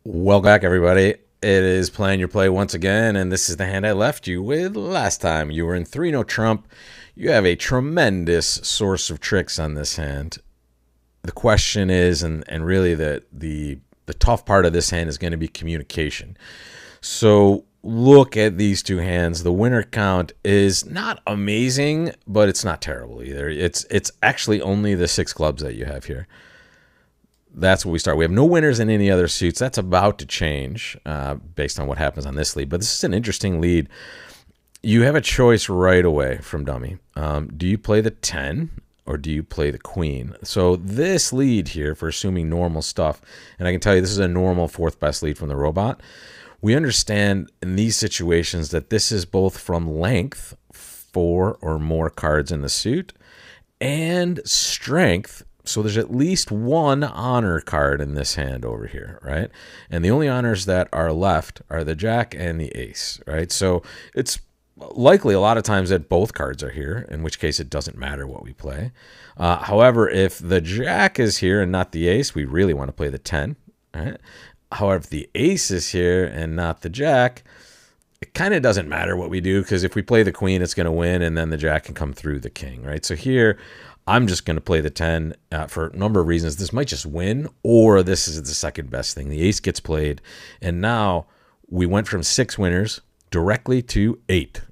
Welcome back, everybody. It is Plan Your Play once again, and this is the hand I left you with last time. You were in 3 no trump. You have a tremendous source of tricks on this hand. The question is, and really the tough part of this hand is going to be communication. So look at these two hands. The winner count is not amazing, but it's not terrible either. It's actually only the 6 clubs that you have here. That's where we start. We have no winners in any other suits. That's about to change based on what happens on this lead. But this is an interesting lead. You have a choice right away from dummy. Do you play the 10 or do you play the queen? So this lead here, for assuming normal stuff, and I can tell you this is a normal 4th best lead from the robot. We understand in these situations that this is both from length, 4 or more cards in the suit, and strength. So there's at least one honor card in this hand over here, right? And the only honors that are left are the jack and the ace, right? So it's likely a lot of times that both cards are here, in which case it doesn't matter what we play. However, if the jack is here and not the ace, we really want to play the 10, right? However, if the ace is here and not the jack, it kind of doesn't matter what we do, because if we play the queen, it's going to win, and then the jack can come through the king, right? So here, I'm just going to play the 10 for a number of reasons. This might just win, or this is the second best thing. The ace gets played, and now we went from 6 winners directly to 8.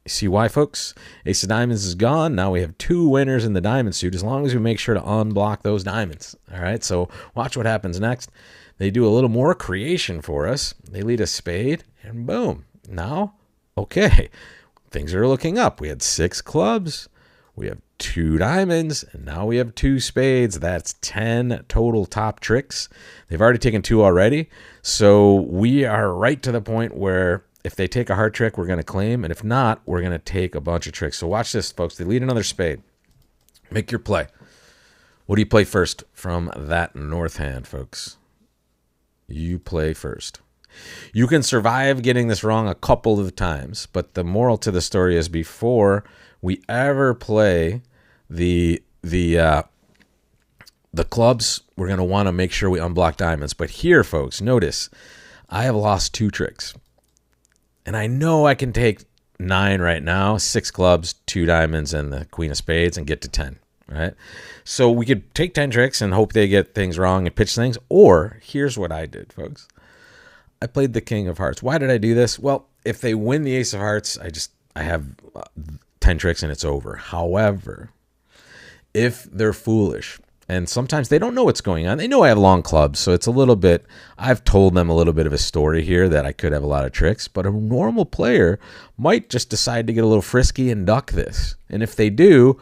You see why, folks? Ace of diamonds is gone. Now we have 2 winners in the diamond suit, as long as we make sure to unblock those diamonds. All right, so watch what happens next. They do a little more creation for us. They lead a spade, and boom. Now, okay, things are looking up. We had 6 clubs. We have 2 diamonds, and now we have 2 spades. That's 10 total top tricks. They've already taken 2 already, so we are right to the point where if they take a heart trick, we're going to claim, and if not, we're going to take a bunch of tricks. So watch this, folks. They lead another spade. Make your play. What do you play first from that north hand, folks? You play first. You can survive getting this wrong a couple of times, but the moral to the story is before we ever play the clubs, we're going to want to make sure we unblock diamonds. But here, folks, notice I have lost 2 tricks. And I know I can take 9 right now, 6 clubs, 2 diamonds, and the queen of spades, and get to 10, right? So we could take 10 tricks and hope they get things wrong and pitch things. Or here's what I did, folks. I played the king of hearts. Why did I do this? Well, if they win the ace of hearts, I have 10 tricks and it's over. However, if they're foolish, and sometimes they don't know what's going on. They know I have long clubs, so it's a little bit, I've told them a little bit of a story here that I could have a lot of tricks, but a normal player might just decide to get a little frisky and duck this. And if they do,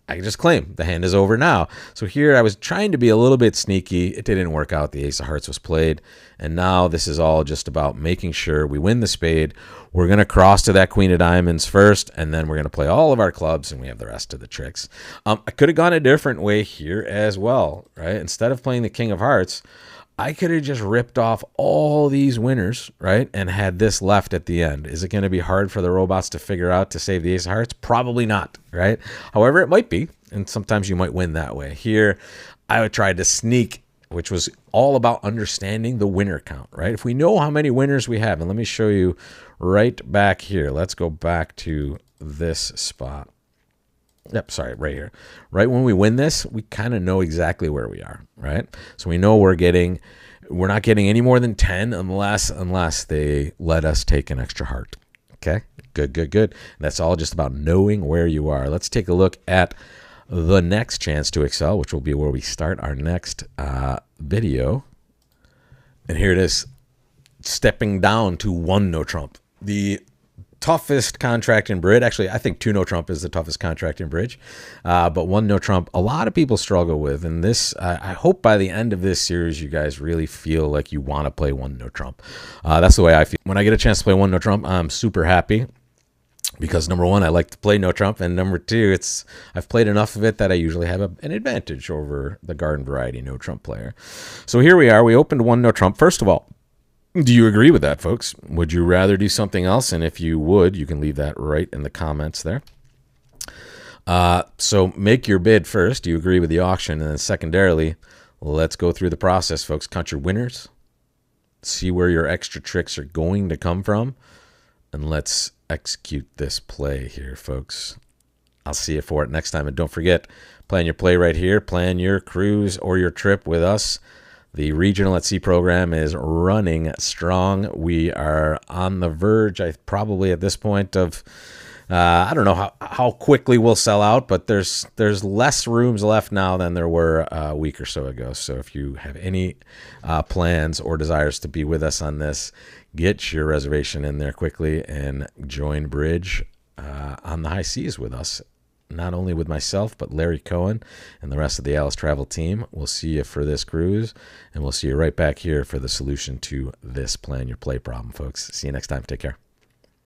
I just claim the hand is over now. So here I was trying to be a little bit sneaky. It didn't work out. The ace of hearts was played. And now this is all just about making sure we win the spade. We're going to cross to that queen of diamonds first, and then we're going to play all of our clubs, and we have the rest of the tricks. I could have gone a different way here as well, right? Instead of playing the king of hearts, I could have just ripped off all these winners, right, and had this left at the end. Is it going to be hard for the robots to figure out to save the ace of hearts? Probably not, right? However, it might be, and sometimes you might win that way. Here, I would try to sneak, which was all about understanding the winner count, right? If we know how many winners we have, and let me show you right back here. Let's go back to this spot. Yep, sorry, right here. Right when we win this, we kind of know exactly where we are, right? So we know we're not getting any more than 10 unless they let us take an extra heart. Okay, good. That's all just about knowing where you are. Let's take a look at the next chance to excel, which will be where we start our next video. And here it is, stepping down to 1 no trump. The toughest contract in bridge. Actually, I think 2 no trump is the toughest contract in bridge. But 1 no trump, a lot of people struggle with. And this, I hope by the end of this series, you guys really feel like you want to play 1 no trump. That's the way I feel. When I get a chance to play 1 no trump, I'm super happy. Because number 1, I like to play no trump, and number 2, I've played enough of it that I usually have an advantage over the garden variety no trump player. So here we are. We opened 1 no trump. First of all, do you agree with that, folks? Would you rather do something else? And if you would, you can leave that right in the comments there. So make your bid first. Do you agree with the auction? And then secondarily, let's go through the process, folks. Count your winners, see where your extra tricks are going to come from, and let's execute this play here, folks. I'll see you for it next time. And don't forget, plan your play right here. Plan your cruise or your trip with us. The Regional at Sea program is running strong. We are on the verge, probably at this point, of I don't know how quickly we'll sell out, but there's less rooms left now than there were a week or so ago. So if you have any plans or desires to be with us on this, get your reservation in there quickly and join Bridge on the high seas with us. Not only with myself, but Larry Cohen and the rest of the Alice Travel team. We'll see you for this cruise, and we'll see you right back here for the solution to this plan your play problem, folks. See you next time. Take care.